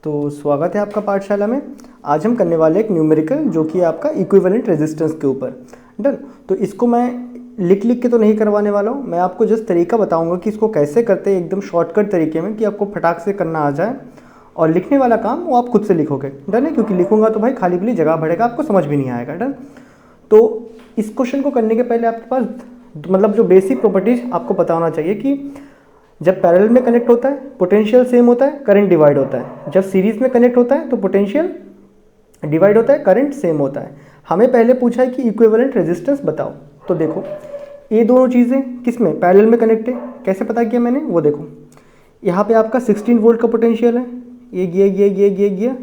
तो स्वागत है आपका पाठशाला में। आज हम करने वाले एक न्यूमेरिकल जो कि है आपका इक्विवेलेंट रेजिस्टेंस के ऊपर। डन। तो इसको मैं लिख के तो नहीं करवाने वाला हूँ, मैं आपको जस्ट तरीका बताऊंगा कि इसको कैसे करते हैं एकदम शॉर्टकट तरीके में कि आपको फटाक से करना आ जाए, और लिखने वाला काम वो आप खुद से लिखोगे। डन है, क्योंकि लिखूंगा तो भाई खाली पीली जगह भरेगा, आपको समझ भी नहीं आएगा। डन। तो इस क्वेश्चन को करने के पहले आपके पास मतलब जो बेसिक प्रॉपर्टीज आपको पता होना चाहिए कि जब पैरेलल में कनेक्ट होता है पोटेंशियल सेम होता है, करंट डिवाइड होता है। जब सीरीज में कनेक्ट होता है तो पोटेंशियल डिवाइड होता है, करंट सेम होता है। हमें पहले पूछा है कि इक्विवेलेंट रेजिस्टेंस बताओ। तो देखो ये दोनों चीज़ें किस में पैरेलल में कनेक्ट है, कैसे पता किया मैंने वो देखो। यहाँ पे आपका 16 वोल्ट का पोटेंशियल है, ये गया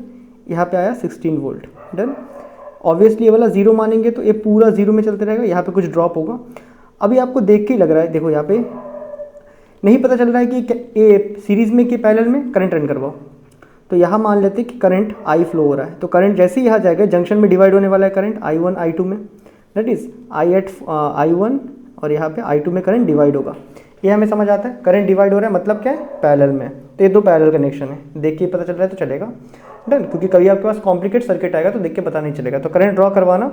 यहाँ पे आया 16 वोल्ट। डन। ऑब्वियसली ये वाला जीरो मानेंगे तो ये पूरा जीरो में चलते रहेगा, यहाँ पे कुछ ड्रॉप होगा। अभी आपको देख के ही लग रहा है, देखो यहाँ पे नहीं पता चल रहा है कि ए सीरीज में कि पैरेलल में करंट रन करवाओ। तो यहाँ मान लेते हैं कि करंट आई फ्लो हो रहा है, तो करंट जैसे ही यहाँ जाएगा जंक्शन में डिवाइड होने वाला है करंट I1 I2 में, दैट इज I1 और यहाँ पे I2 में करंट डिवाइड होगा। ये हमें समझ आता है, करंट डिवाइड हो रहा है मतलब क्या है, पैरेलल में। तो ये दो पैरेलल कनेक्शन है, देख के पता चल रहा है तो चलेगा। डन। क्योंकि कभी आपके पास कॉम्प्लिकेट सर्किट आएगा तो देख के पता नहीं चलेगा। तो करंट ड्रॉ करवाना,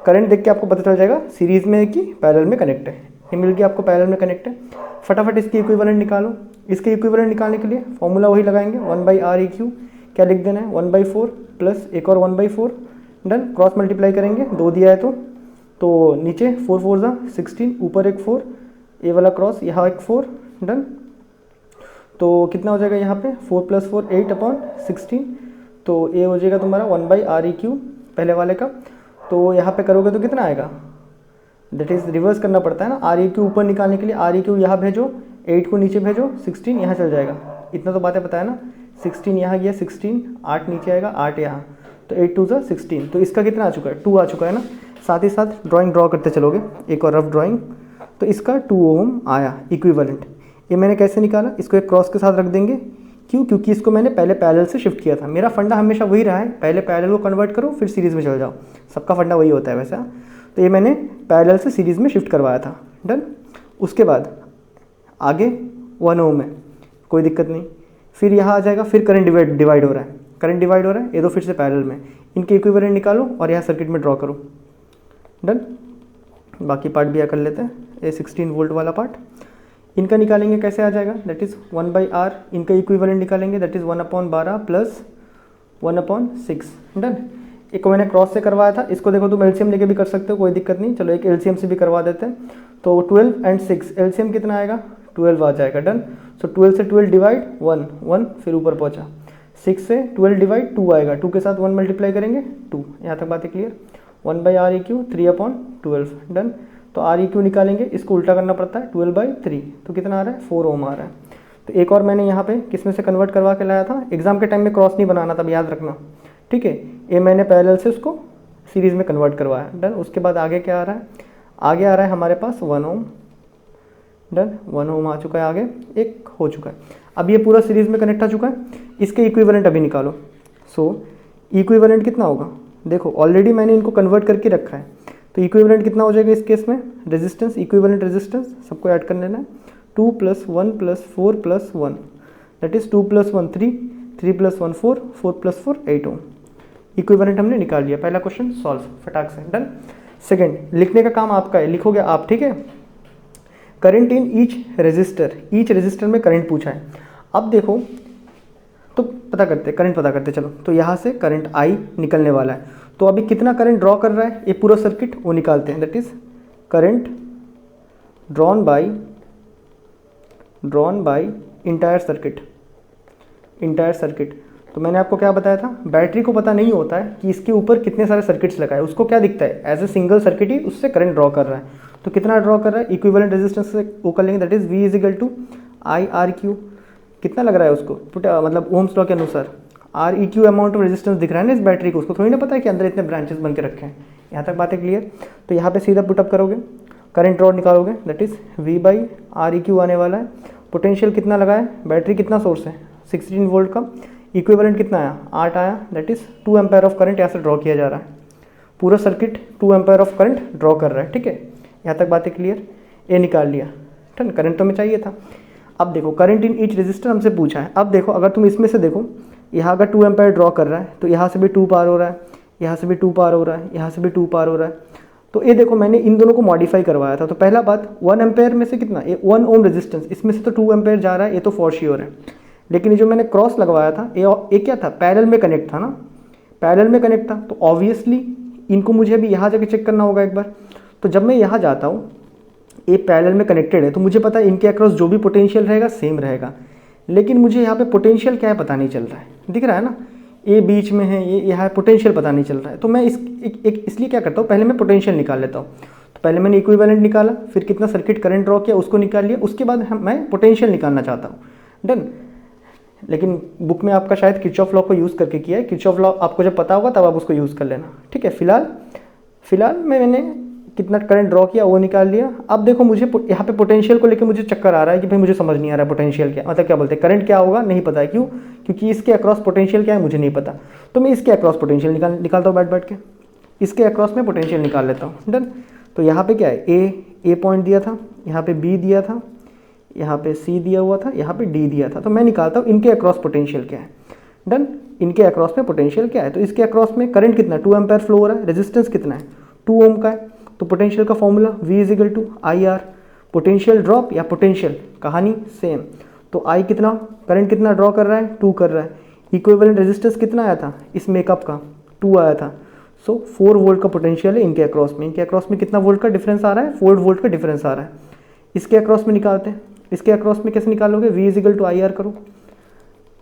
करंट देख के आपको पता चल जाएगा सीरीज में कि पैरेलल में कनेक्ट है। ये मिल गया आपको पैरेलल में कनेक्ट है। फटाफट इसकी इक्विवेलेंट निकालो। इसके इक्विवेलेंट निकालने के लिए फॉर्मूला वही लगाएंगे, 1/R(eq). क्या लिख देना है, 1/4 प्लस एक और 1/4। डन। क्रॉस मल्टीप्लाई करेंगे, 2 दिया है तो नीचे 4 4 16, ऊपर एक 4, ये वाला क्रॉस यहाँ एक 4। डन। तो कितना हो जाएगा यहाँ पे 4 + 4 8/16। तो ये हो जाएगा तुम्हारा 1/R(eq) पहले वाले का। तो यहाँ पे करोगे तो कितना आएगा, दैट इज रिवर्स करना पड़ता है ना, Req ऊपर निकालने के लिए Req यहाँ भेजो, 8 को नीचे भेजो, 16 यहाँ चल जाएगा। इतना तो बातें पता है ना। 16 यहाँ गया, 16 8 नीचे आएगा, 8 यहाँ, तो 8 2 16। तो इसका कितना आ चुका है, 2 आ चुका है ना। साथ ही साथ ड्राइंग ड्रॉ करते चलोगे, एक और रफ ड्राइंग। तो इसका 2 ओम आया इक्विवेलेंट। ये मैंने कैसे निकाला, इसको एक क्रॉस के साथ रख देंगे। क्यों, क्योंकि इसको मैंने पहले पैरेलल से शिफ्ट किया था। मेरा फंडा हमेशा वही रहा है, पहले पैरेलल को कन्वर्ट करो फिर सीरीज में चल जाओ, सबका फंडा वही होता है वैसा। तो ये मैंने पैरेलल से सीरीज में शिफ्ट करवाया था। डन। उसके बाद आगे 1 ओम है, कोई दिक्कत नहीं। फिर यहाँ आ जाएगा, फिर करंट डिवाइड हो रहा है, करंट डिवाइड हो रहा है, ये दो फिर से पैरेलल में। इनके इक्विवेलेंट निकालो और यहाँ सर्किट में ड्रॉ करो। डन। बाकी पार्ट भी यहाँ कर लेते हैं, ये 16 वोल्ट वाला पार्ट इनका निकालेंगे, कैसे आ जाएगा, दैट इज़ 1/R। इनका इक्विवेलेंट निकालेंगे, दैट इज़ 1/12 प्लस 1/6। डन। एक को मैंने क्रॉस से करवाया था, इसको देखो तुम एलसीएम लेके भी कर सकते हो, कोई दिक्कत नहीं। चलो एक एलसीएम से भी करवा देते हैं। तो 12 और 6 एलसीएम कितना आएगा, 12 आ जाएगा। डन। सो 12 से 12 डिवाइड 1 फिर ऊपर पहुंचा, 6 से 12 डिवाइड 2 आएगा, 2 के साथ 1 मल्टीप्लाई करेंगे 2। यहाँ तक बातें क्लियर। 1/Req 3/12। डन। तो Req निकालेंगे, इसको उल्टा करना पड़ता है, 12/3। तो कितना आ रहा है, 4 ओम आ रहा है। तो एक और मैंने यहाँ पे किस में से कन्वर्ट करवा के लाया था, एग्जाम के टाइम में क्रॉस नहीं बनाना था, याद रखना, ठीक है। ये मैंने पैरेलल से उसको सीरीज में कन्वर्ट करवाया। डन। उसके बाद आगे क्या आ रहा है, आगे आ रहा है हमारे पास 1 ओम। डन। 1 ओम आ चुका है, आगे एक हो चुका है। अब ये पूरा सीरीज में कनेक्ट आ चुका है। इसके इक्विवेलेंट अभी निकालो। सो इक्विवेलेंट कितना होगा, देखो ऑलरेडी मैंने इनको कन्वर्ट करके रखा है। तो इक्विवेलेंट कितना हो जाएगा इस केस में, रेजिस्टेंस, इक्विवेलेंट रेजिस्टेंस सबको ऐड कर लेना है। 2 + 1 + 4 + 1, दैट इज 2 + 1 3, 3 + 1 4, 4 + 4 8 ओम। इक्विवेलेंट हमने निकाल लिया, पहला क्वेश्चन सॉल्व फटाक से। डन। सेकंड, लिखने का काम आपका है, लिखोगे आप, ठीक है। करंट इन ईच रेजिस्टर में करंट पूछा है। अब देखो तो पता करते, करंट पता करते चलो। तो यहाँ से करंट आई निकलने वाला है, तो अभी कितना करंट ड्रॉ कर रहा है ये पूरा सर्किट वो निकालते हैं, that is current drawn by entire circuit. तो मैंने आपको क्या बताया था, बैटरी को पता नहीं होता है कि इसके ऊपर कितने सारे सर्किट्स लगाए, उसको क्या दिखता है, एज ए सिंगल सर्किट ही उससे करंट ड्रॉ कर रहा है। तो कितना ड्रॉ कर रहा है, इक्विवेलेंट रेजिस्टेंस से वो कर लेंगे, दैट इज V = IReq। कितना लग रहा है उसको, मतलब ओम्स लॉ के अनुसार Req अमाउंट ऑफ रेजिस्टेंस दिख रहा है ना इस बैटरी को, उसको थोड़ी ना पता है कि अंदर इतने ब्रांचेस बन के रखे हैं। यहाँ तक बातें क्लियर। तो यहाँ पे सीधा पुटअप करोगे, करंट ड्रॉ निकालोगे, दैट इज V/Req आने वाला है। पोटेंशियल कितना लगा है, बैटरी कितना सोर्स है 16 वोल्ट का, इक्विवेलेंट कितना आया 8 आया, that is 2 ampere of current यहाँ से ड्रॉ किया जा रहा है। पूरा circuit 2 ampere of current draw कर रहा है, ठीक है। यहाँ तक बातें क्लियर। ये निकाल लिया। करंट तो हमें चाहिए था। अब देखो करंट इन ईच रेजिस्टर हमसे पूछा है। अब देखो अगर तुम इसमें से देखो यहाँ अगर 2 एम्पेयर ड्रॉ कर रहा है तो यहाँ से भी 2 पार हो रहा है, यहाँ से भी 2 पार हो रहा है, यहाँ से भी 2 पार हो रहा है। तो ये देखो मैंने इन दोनों को मॉडिफाई करवाया था। तो पहला बात 1 एम्पेयर में से कितना, ये 1 ओम रेजिस्टेंस, इसमें से तो 2 एम्पेयर जा रहा है, ये तो फॉर श्योर है। लेकिन ये जो मैंने क्रॉस लगवाया था ये क्या था, पैरेलल में कनेक्ट था ना, पैरेलल में कनेक्ट था। तो ऑब्वियसली इनको मुझे अभी यहाँ जाके चेक करना होगा एक बार। तो जब मैं यहाँ जाता हूँ, ये पैरेलल में कनेक्टेड है, तो मुझे पता है इनके अक्रॉस जो भी पोटेंशियल रहेगा सेम रहेगा। लेकिन मुझे यहाँ पे पोटेंशियल क्या है पता नहीं चल रहा है, दिख रहा है ना, ये बीच में है, ये यहाँ पोटेंशियल पता नहीं चल रहा है। तो मैं इसलिए क्या करता हूँ, पहले मैं पोटेंशियल निकाल लेता हूँ। तो पहले मैंने इक्विवेलेंट निकाला, फिर कितना सर्किट करंट ड्रॉ किया उसको निकाल लिया, उसके बाद मैं पोटेंशियल निकालना चाहता हूँ। डन। लेकिन बुक में आपका शायद किरचॉफ लॉ को यूज़ करके किया है। किरचॉफ लॉ आपको जब पता होगा तब आप उसको यूज़ कर लेना, ठीक है। फिलहाल मैंने कितना करंट ड्रॉ किया वो निकाल लिया। अब देखो मुझे यहाँ पे पोटेंशियल को लेके मुझे चक्कर आ रहा है कि भाई मुझे समझ नहीं आ रहा है पोटेंशियल क्या, मतलब क्या बोलते हैं करंट क्या होगा, नहीं पता है। क्यों? क्योंकि इसके अक्रॉस पोटेंशियल क्या है मुझे नहीं पता। तो मैं इसके अक्रॉस पोटेंशियल निकालता हूँ बैठ के, इसके अक्रॉस में पोटेंशियल निकाल लेता हूँ। डन। तो यहाँ पे क्या है, ए पॉइंट दिया था, यहाँ पे बी दिया था, यहाँ पे सी दिया हुआ था, यहाँ पे डी दिया था। तो मैं निकालता हूँ इनके अक्रॉस पोटेंशियल क्या है। डन। इनके अक्रॉस में पोटेंशियल क्या है, तो इसके अक्रॉस में करंट कितना 2 एम्पेयर फ्लो हो रहा है, रेजिस्टेंस कितना है 2 ओम का है। तो पोटेंशियल का फॉर्मूला V=IR। पोटेंशियल ड्रॉप या पोटेंशियल कहानी सेम। तो I कितना, करंट कितना ड्रॉ कर रहा है 2 कर रहा है। इक्विवेलेंट रेजिस्टेंस कितना आया था इस मेकअप का 2 आया था। सो 4 वोल्ट का पोटेंशियल है इनके अक्रॉस में। इनके अक्रॉस में कितना वोल्ट का डिफरेंस आ रहा है, 4 वोल्ट का डिफरेंस आ रहा है। इसके अक्रॉस में निकालते हैं। इसके अक्रॉस में कैसे निकालोगे, V=IR करो।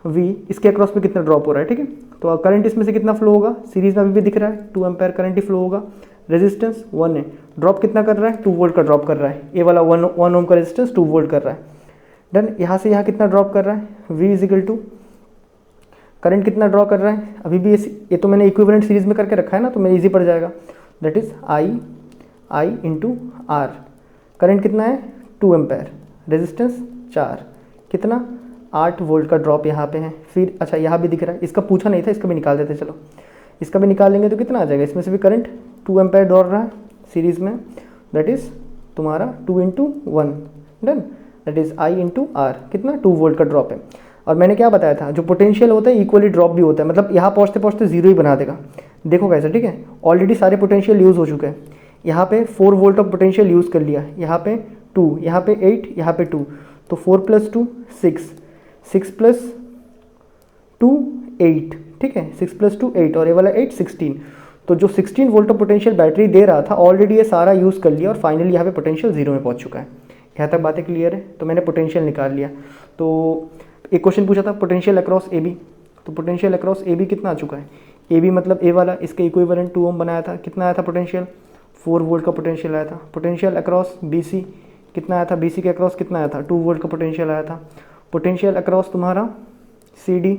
V इसके अक्रॉस में कितना ड्रॉप हो रहा है, ठीक है। तो करंट इसमें से कितना फ्लो होगा, सीरीज में अभी भी दिख रहा है 2 एम्पेयर करंट ही फ्लो होगा। रेजिस्टेंस 1 है, ड्रॉप कितना कर रहा है 2 वोल्ट का ड्रॉप कर रहा है। ये वाला 1 ओम का रेजिस्टेंस 2 वोल्ट कर रहा है। डन। यहाँ से यहाँ कितना ड्रॉप कर रहा है, V करंट कितना ड्रॉ कर रहा है, अभी भी ये तो मैंने इक्विवेलेंट सीरीज में करके रखा है ना, तो मेरे इजी पड़ जाएगा। That is I into R। Current कितना है 2 एम्पेयर, रेजिस्टेंस 4, कितना 8 वोल्ट का ड्रॉप यहाँ पे है। फिर अच्छा यहाँ भी दिख रहा है, इसका पूछा नहीं था, इसका भी निकाल देते। चलो इसका भी निकाल लेंगे तो कितना आ जाएगा, इसमें से भी करंट 2 एम्पेयर दौड़ रहा है सीरीज में। दैट इज़ तुम्हारा 2 into 1। Done. That is I into R, कितना 2 वोल्ट का ड्रॉप है। और मैंने क्या बताया था, जो पोटेंशियल होता है इक्वली ड्रॉप भी होता है, मतलब यहाँ पहुँचते पहुँचते जीरो ही बना देगा। देखो कैसे, ठीक है। ऑलरेडी सारे पोटेंशियल यूज़ हो चुके हैं। यहाँ पे 4 वोल्ट ऑफ पोटेंशियल यूज़ कर लिया, यहाँ पे 2, यहाँ पे 8, यहाँ पे 2। तो 4 + 2 6, 6 + 2 8, ठीक है। 6 + 2 8 और ये वाला 8 16। तो जो 16 वोल्ट ऑफ पोटेंशियल बैटरी दे रहा था ऑलरेडी ये सारा यूज़ कर लिया और फाइनली यहाँ पे पोटेंशियल जीरो में पहुँच चुका है। यहाँ तक बातें क्लियर है। तो मैंने पोटेंशियल निकाल लिया। तो एक क्वेश्चन पूछा था पोटेंशियल अक्रॉस AB, तो पोटेंशियल अक्रॉस AB कितना आ चुका है। AB मतलब ए वाला, इसके इक्विवेलेंट 2 ओम बनाया था, कितना आया था पोटेंशियल 4 वोल्ट का पोटेंशियल आया था। पोटेंशियल अक्रॉस BC कितना आया था, BC के अक्रॉस कितना आया था 2 वोल्ट का पोटेंशियल आया था। पोटेंशियल अक्रॉस तुम्हारा CD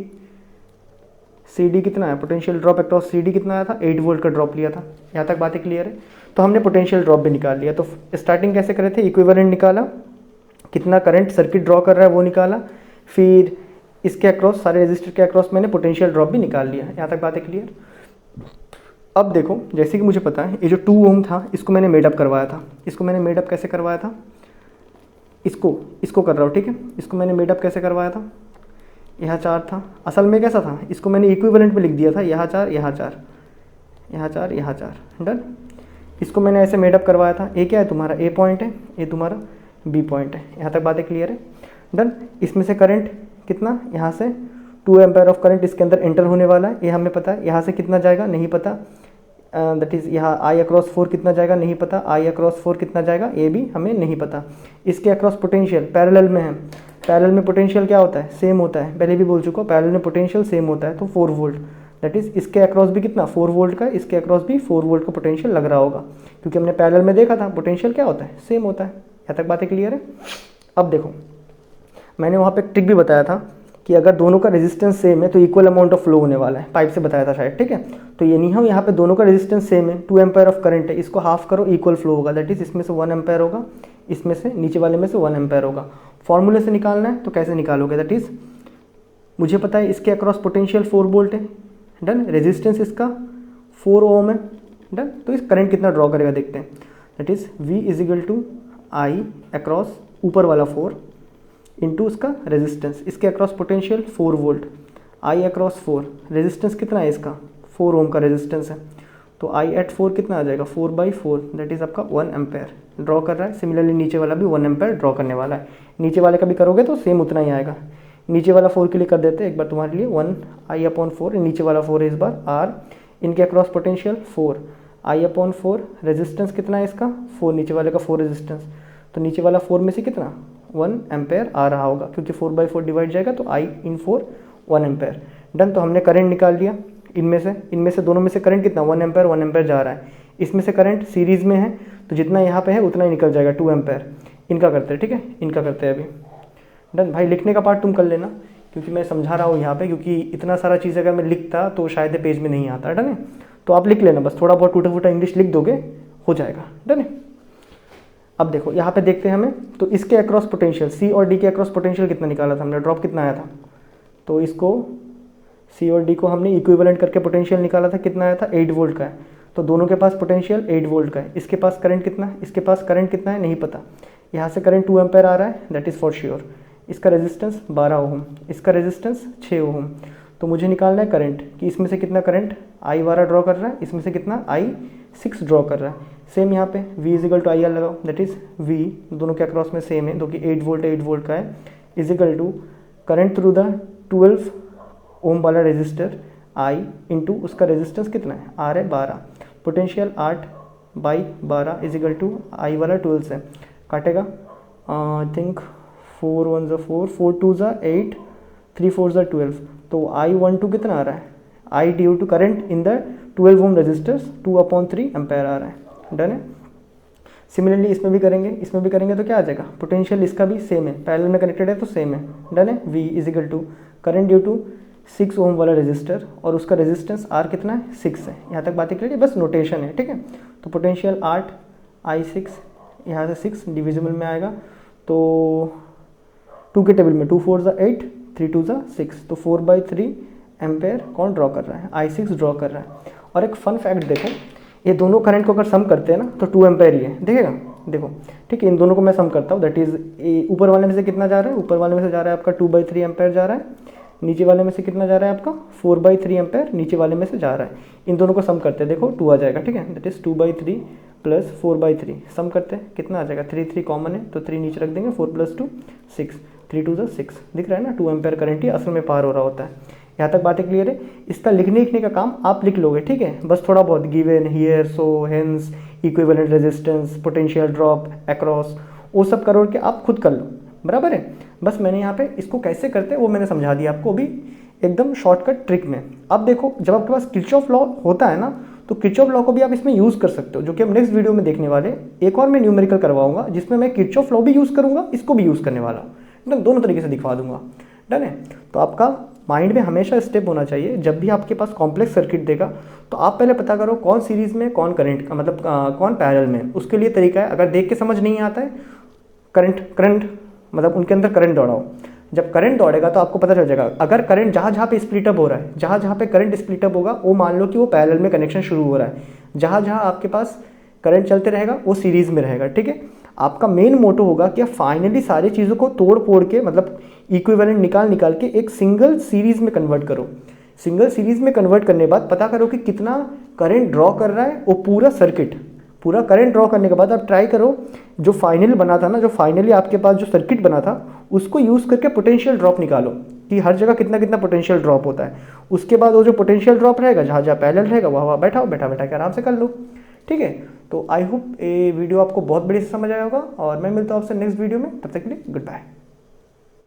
कितना है, पोटेंशियल ड्रॉप अक्रॉस CD कितना आया था 8 वोल्ट का ड्रॉप लिया था। यहाँ तक बातें क्लियर है। तो हमने पोटेंशियल ड्रॉप भी निकाल लिया। तो स्टार्टिंग कैसे करे थे, इक्विवेलेंट निकाला, कितना करंट सर्किट ड्रॉ कर रहा है वो निकाला, फिर इसके अक्रॉस सारे रेजिस्टर के अक्रॉस मैंने पोटेंशियल ड्रॉप भी निकाल लिया। यहाँ तक बातें क्लियर। अब देखो जैसे कि मुझे पता है ये जो 2 ओम था इसको मैंने मेडअप करवाया था। इसको मैंने मेडअप कैसे करवाया था, इसको कर रहा हूँ, ठीक है। इसको मैंने मेडअप कैसे करवाया था, यहाँ 4 था, असल में कैसा था, इसको मैंने इक्विवेलेंट में लिख दिया था, यहाँ 4 यहाँ 4 यहाँ 4 यहाँ 4। डन। इसको मैंने ऐसे मेडअप करवाया था। ए क्या है तुम्हारा, ए पॉइंट है, ये तुम्हारा बी पॉइंट है। यहाँ तक बातें क्लियर है। डन। इसमें से करंट कितना, यहाँ से 2 एम्पेयर ऑफ करंट इसके अंदर एंटर होने वाला है, ये हमें पता है। यहाँ से कितना जाएगा नहीं पता, दैट इज़ यहाँ I अक्रॉस 4 कितना जाएगा नहीं पता, I अक्रॉस 4 कितना जाएगा ये भी हमें नहीं पता। इसके अक्रॉस पोटेंशियल पैरेलल में है, पैरेलल में पोटेंशियल क्या होता है सेम होता है, पहले भी बोल चुका हूँ पैरेलल में पोटेंशियल सेम होता है। तो 4 वोल्ट, दैट इज़ इसके अक्रॉस भी कितना 4 वोल्ट का, इसके अक्रॉस भी 4 वोल्ट का पोटेंशियल लग रहा होगा, क्योंकि हमने पैरेलल में देखा था पोटेंशियल क्या होता है सेम होता है। यहाँ तक बातें क्लियर है। अब देखो मैंने वहाँ पे एक ट्रिक भी बताया था कि अगर दोनों का रेजिस्टेंस सेम है तो इक्वल अमाउंट ऑफ फ्लो होने वाला है, पाइप से बताया था शायद, ठीक है। तो ये नहीं हो, यहाँ पे दोनों का रेजिस्टेंस सेम है, 2 एम्पेयर ऑफ करंट है, इसको हाफ करो इक्वल फ्लो होगा। दैट इज इसमें से 1 एम्पेयर होगा, इसमें से नीचे वाले में से 1 एम्पेयर होगा। फॉर्मूले से निकालना है तो कैसे निकालोगे, दैट इज मुझे पता है इसके अक्रॉस पोटेंशियल 4 वोल्ट है। डन। रेजिस्टेंस इसका 4 ओम है। डन। तो इस करंट कितना ड्रॉ करेगा देखते हैं। दैट इज V=I अक्रॉस ऊपर वाला 4 इंटू उसका रेजिस्टेंस, इसके अक्रॉस पोटेंशियल 4 वोल्ट। आई अक्रॉस 4, रेजिस्टेंस कितना है इसका, 4 ओम का रेजिस्टेंस है, तो आई एट 4 कितना आ जाएगा, 4/4, दैट इज़ आपका 1 एम्पेयर ड्रॉ कर रहा है। सिमिलरली नीचे वाला भी 1 एम्पेयर ड्रॉ करने वाला है। नीचे वाले का भी करोगे तो सेम उतना ही आएगा। नीचे वाला 4 के लिए कर देते हैं एक बार तुम्हारे लिए, 1I/4, नीचे वाला 4 है इस बार, आर इनके अक्रॉस पोटेंशियल 4I/4, रेजिस्टेंस कितना है इसका 4, नीचे वाले का 4 रेजिस्टेंस, तो नीचे वाला 4 में से कितना 1 एम्पेयर आ रहा होगा, क्योंकि 4/4 डिवाइड जाएगा तो I/4 1 एम्पेयर। डन। तो हमने करंट निकाल लिया इनमें से दोनों में से करंट कितना 1 एम्पेयर जा रहा है। इसमें से करंट सीरीज में है तो जितना यहाँ पे है उतना ही निकल जाएगा 2 एम्पेयर। इनका करते हैं, ठीक है, इनका करते हैं अभी। डन भाई, लिखने का पार्ट तुम कर लेना क्योंकि मैं समझा रहा हूँ यहाँ पे, क्योंकि इतना सारा चीज़ अगर मैं लिखता तो शायद पेज में नहीं आता। डन है, तो आप लिख लेना, बस थोड़ा बहुत टूटा फूटा इंग्लिश लिख दोगे हो जाएगा। डन है। अब देखो यहाँ पे देखते हैं हमें, तो इसके अक्रॉस पोटेंशियल सी और डी के अक्रॉस पोटेंशियल कितना निकाला था हमने, ड्रॉप कितना आया था, तो इसको सी और डी को हमने इक्विवेलेंट करके पोटेंशियल निकाला था, कितना आया था 8 वोल्ट का है। तो दोनों के पास पोटेंशियल 8 वोल्ट का है। इसके पास करंट कितना है, इसके पास करंट कितना है नहीं पता, यहाँ से करंट 2 एम्पेयर आ रहा है, दैट इज़ फॉर श्योर। इसका रेजिस्टेंस 12 ओम, इसका रेजिस्टेंस 6 ओम। तो मुझे निकालना है करंट कि इसमें से कितना करंट I12 ड्रॉ कर रहा है, इसमें से कितना I6 ड्रॉ कर रहा है। सेम यहाँ पे V = IR लगाओ, दैट इज़ V दोनों के अक्रॉस में सेम है, जो कि 8 वोल्ट का है, equal to current through the 12 ohm वाला रेजिस्टर I इंटू उसका रेजिस्टेंस कितना है R है 12, पोटेंशियल 8/12 इजिकल टू I वाला 12 से काटेगा, आई थिंक 4 1 ज़ा 4, 4 2 ज़ा 8, 3 4 ज़ा 12, तो I12 कितना आ रहा है, I due to current in the 12 ohm resistors 2/3 ampere आ रहा है। डन है। सिमिलरली इसमें भी करेंगे तो क्या आ जाएगा, पोटेंशियल इसका भी सेम है, पैरेलल में कनेक्टेड है तो सेम है। डन है। V equal to current due to 6 ohm वाला रेजिस्टर और उसका रेजिस्टेंस R कितना है 6 है। यहाँ तक बातें क्लियर है, बस नोटेशन है, ठीक है। तो पोटेंशियल 8 I6, यहाँ से 6 डिविजिबल में आएगा, तो 2 के टेबल में 2 4 ज़ा 8, 3 2 ज़ा 6, तो 4/3 एम्पेयर कौन ड्रॉ कर रहा है, I6 ड्रॉ कर रहा है। और एक फन फैक्ट देखो, ये दोनों करंट को अगर सम करते हैं ना तो 2 एम्पेयर ही है, देखेगा, देखो, ठीक है। इन दोनों को मैं सम करता हूँ, दैट इज़ ऊपर वाले में से कितना जा रहा है, ऊपर वाले में से जा रहा है आपका 2/3 एम्पेयर जा रहा है, नीचे वाले में से कितना जा रहा है आपका 4/3 एम्पेयर नीचे वाले में से जा रहा है। इन दोनों को सम करते हैं, देखो 2 आ जाएगा, ठीक है, दैट इज़ 2/3 प्लस 4/3, सम करते हैं कितना आ जाएगा, 3 कॉमन है तो 3 नीचे रख देंगे, 4 + 2 6, 3 2 ज़ा 6, दिख रहा है ना, 2 एम्पेयर करंट ही असल में पार हो रहा होता है। यहाँ तक बातें क्लियर है। इसका लिखने का काम आप लिख लोगे, ठीक है, बस थोड़ा बहुत given, here, so, hence, equivalent resistance, potential drop, across, वो सब करोड़ के आप खुद कर लो, बराबर है। बस मैंने यहाँ पे इसको कैसे करते हैं वो मैंने समझा दिया आपको अभी एकदम शॉर्टकट ट्रिक में। अब देखो, जब आपके पास किरचॉफ लॉ होता है ना, तो किरचॉफ लॉ को भी आप इसमें यूज़ कर सकते हो, जो कि हम नेक्स्ट वीडियो में देखने वाले। एक और मैं न्यूमेरिकल करवाऊंगा जिसमें मैं किरचॉफ लॉ भी यूज़ करूँगा, इसको भी यूज़ करने वाला हूँ, एकदम दोनों तरीके से दिखवा दूंगा। डन है। तो आपका माइंड में हमेशा स्टेप होना चाहिए, जब भी आपके पास कॉम्प्लेक्स सर्किट देगा तो आप पहले पता करो कौन सीरीज में, कौन करंट मतलब कौन पैरेलल में। उसके लिए तरीका है, अगर देख के समझ नहीं आता है, करंट मतलब उनके अंदर करंट दौड़ाओ। जब करंट दौड़ेगा तो आपको पता चल जाएगा, अगर करंट जहाँ पे स्प्लिटअप हो रहा है, जहाँ पे करंट स्प्लिटअप होगा वो मान लो कि वो पैरेलल में कनेक्शन शुरू हो रहा है, जहाँ आपके पास करंट चलते रहेगा वो सीरीज में रहेगा, ठीक है। आपका मेन मोटो होगा कि आप फाइनली सारी चीज़ों को तोड़ फोड़ के मतलब इक्विवेलेंट निकाल के एक सिंगल सीरीज में कन्वर्ट करो। सिंगल सीरीज में कन्वर्ट करने के बाद पता करो कि कितना करंट ड्रॉ कर रहा है वो पूरा सर्किट। पूरा करंट ड्रॉ करने के बाद आप ट्राई करो जो फाइनल बना था ना, जो फाइनली आपके पास जो सर्किट बना था उसको यूज़ करके पोटेंशियल ड्रॉप निकालो कि हर जगह कितना कितना पोटेंशियल ड्रॉप होता है। उसके बाद वो जो पोटेंशियल ड्रॉप रहेगा जहाँ पैरेलल रहेगा वहाँ बैठा के आराम से कर लो, ठीक है। तो आई होप ये वीडियो आपको बहुत बड़ी से समझ आया होगा और मैं मिलता हूँ आपसे नेक्स्ट वीडियो में, तब तक के लिए गुड बाय।